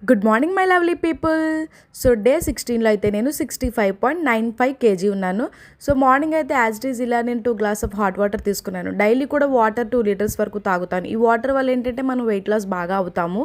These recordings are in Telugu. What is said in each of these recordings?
Good morning my lovely people. So day 16లో అయితే నేను 65.95 kg ఉన్నాను. సో మార్నింగ్ అయితే యాజ్ ఇట్ ఈజ్ ఇలా నేను 2 గ్లాస్ ఆఫ్ హాట్ వాటర్ తీసుకున్నాను. డైలీ కూడా వాటర్ 2 లీటర్స్ వరకు తాగుతాను. ఈ వాటర్ వల్ల ఏంటంటే మనం వెయిట్ లాస్ బాగా అవుతాము.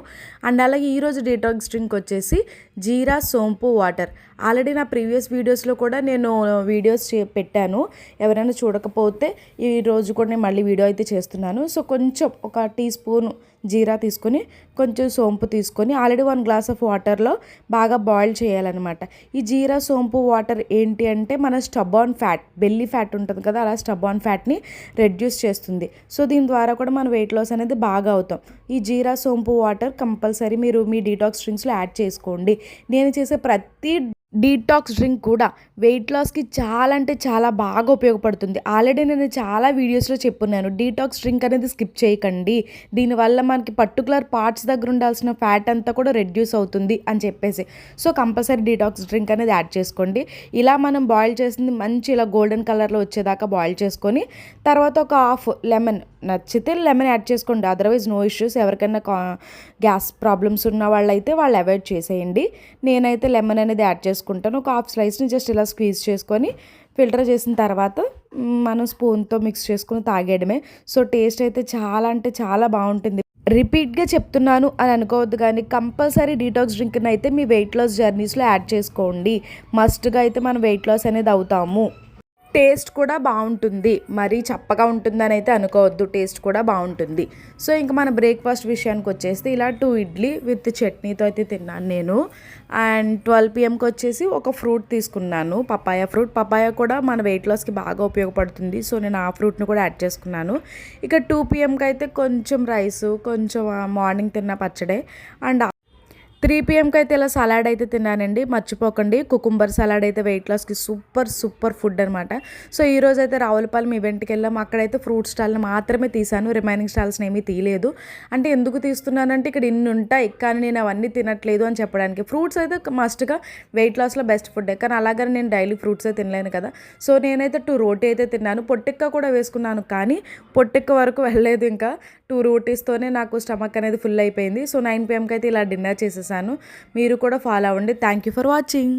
అండ్ అలాగే ఈరోజు డీటాక్స్ డ్రింక్ వచ్చేసి జీరా సోంపు వాటర్. ఆల్రెడీ నా ప్రీవియస్ వీడియోస్లో కూడా నేను వీడియోస్ పెట్టాను. ఎవరైనా చూడకపోతే ఈరోజు కూడా నేను మళ్ళీ వీడియో అయితే చేస్తున్నాను. సో కొంచెం ఒక టీ స్పూన్ జీరా తీసుకొని కొంచెం సోంపు తీసుకొని ఆల్రెడీ 1 గ్లాస్ ఆఫ్ వాటర్లో బాగా బాయిల్ చేయాలన్నమాట. ఈ జీరా సోంపు వాటర్ ఏంటి అంటే మన స్టబాన్ ఫ్యాట్, బెల్లీ ఫ్యాట్ ఉంటుంది కదా, అలా స్టబాన్ ఫ్యాట్ని రెడ్యూస్ చేస్తుంది. సో దీని ద్వారా కూడా మన వెయిట్ లాస్ అనేది బాగా అవుతాం. ఈ జీరా సోంపు వాటర్ కంపల్సరీ మీరు మీ డీటాక్స్ డ్రింక్స్లో యాడ్ చేసుకోండి. నేను చేసే ప్రతి డీటాక్స్ డ్రింక్ కూడా వెయిట్ లాస్కి చాలా అంటే చాలా బాగా ఉపయోగపడుతుంది. ఆల్రెడీ నేను చాలా వీడియోస్లో చెప్పున్నాను, డీటాక్స్ డ్రింక్ అనేది స్కిప్ చేయకండి, దీనివల్ల మనకి పర్టికులర్ పార్ట్స్ దగ్గర ఉండాల్సిన ఫ్యాట్ అంతా కూడా రెడ్యూస్ అవుతుంది అని చెప్పేసి. సో కంపల్సరీ డీటాక్స్ డ్రింక్ అనేది యాడ్ చేసుకోండి. ఇలా మనం బాయిల్ చేసింది మంచి ఇలా గోల్డెన్ కలర్లో వచ్చేదాకా బాయిల్ చేసుకొని తర్వాత ఒక హాఫ్ లెమన్, నచ్చితే లెమన్ యాడ్ చేసుకోండి, అదర్వైజ్ నో ఇష్యూస్. ఎవరికైనా గ్యాస్ ప్రాబ్లమ్స్ ఉన్న వాళ్ళైతే వాళ్ళు అవాయిడ్ చేసేయండి. నేనైతే లెమన్ అనేది యాడ్ చేసుకుంటాను. ఒక హాఫ్ స్లైస్ని జస్ట్ ఇలా స్క్వీజ్ చేసుకొని ఫిల్టర్ చేసిన తర్వాత మనం స్పూన్తో మిక్స్ చేసుకుని తాగేయడమే. సో టేస్ట్ అయితే చాలా అంటే చాలా బాగుంటుంది. రిపీట్గా చెప్తున్నాను అని అనుకోవద్దు, కానీ కంపల్సరీ డీటాక్స్ డ్రింక్ని అయితే మీ వెయిట్ లాస్ జర్నీస్లో యాడ్ చేసుకోండి. మస్ట్గా అయితే మనం వెయిట్ లాస్ అనేది అవుతాము. టేస్ట్ కూడా బాగుంటుంది, మరీ చప్పగా ఉంటుందని అయితే అనుకోవద్దు, టేస్ట్ కూడా బాగుంటుంది. సో ఇంకా మన బ్రేక్ఫాస్ట్ విషయానికి వచ్చేస్తే ఇలా 2 ఇడ్లీ విత్ చట్నీతో అయితే తిన్నాను నేను. అండ్ 12 PMకి వచ్చేసి ఒక ఫ్రూట్ తీసుకున్నాను, పపాయ ఫ్రూట్. పపాయ కూడా మన వెయిట్ లాస్కి బాగా ఉపయోగపడుతుంది. సో నేను ఆ ఫ్రూట్ని కూడా యాడ్ చేసుకున్నాను. ఇక 2 PMకి అయితే కొంచెం రైసు, కొంచెం మార్నింగ్ తిన్న పచ్చడే. అండ్ 3 PMకి అయితే ఇలా సలాడ్ అయితే తిన్నానండి. మర్చిపోకండి, కుకుంబర్ సలాడ్ అయితే వెయిట్ లాస్కి సూపర్ ఫుడ్ అనమాట. సో ఈరోజు అయితే రావులపాలెం ఈవెంట్కి వెళ్ళాము. అక్కడైతే ఫ్రూట్ స్టాల్ని మాత్రమే తీసాను, రిమైనింగ్ స్టాల్స్ని ఏమీ తీయలేదు. అంటే ఎందుకు తీస్తున్నానంటే ఇక్కడ ఇన్ని ఉంటాయి కానీ నేను అవన్నీ తినట్లేదు అని చెప్పడానికి. ఫ్రూట్స్ అయితే మస్ట్గా వెయిట్ లాస్లో బెస్ట్ ఫుడ్, కానీ అలాగని నేను డైలీ ఫ్రూట్సే తినలేను కదా. సో నేనైతే 2 రోటీ అయితే తిన్నాను. పొట్టెక్క కూడా వేసుకున్నాను, కానీ పొట్టెక్క వరకు వెళ్ళలేదు. ఇంకా 2 రోటీస్తోనే నాకు స్టమక్ అనేది ఫుల్ అయిపోయింది. సో 9 PMకి అయితే ఇలా డిన్నర్ చేసేసాను. మీరు కూడా ఫాలో అవ్వండి. Thank you for watching.